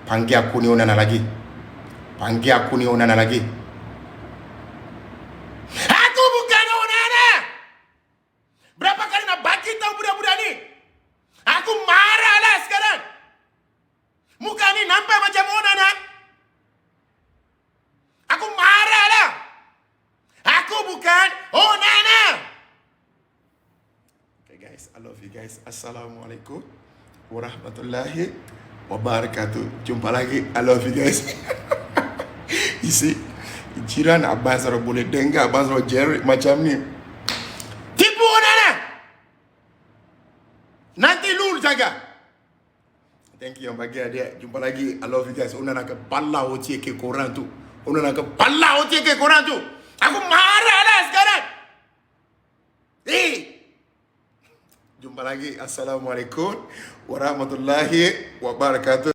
Panggil aku ni Onana lagi. Panggil aku ni Onana lagi. Aku bukan Onana. Berapa kali nak bagi tahu budak-budak ni? Aku marah lah sekarang. Muka ni nampak macam Onana. Aku marah lah. Aku bukan Onana. Okay guys, I love you guys. Assalamualaikum warahmatullahi wabarakatuh. Jumpa lagi. I love you guys. You see, jiran abang Sarah boleh dengar abang Sarah jerit macam ni. Tipu Onana. Nanti lu jaga. Thank you yang bagi adik. Jumpa lagi. I love you guys. Onana kepala ocek ke korang tu. Onana kepala ocek ke korang tu. Aku marah lah sekarang. Jumpa lagi. Assalamualaikum warahmatullahi wabarakatuh.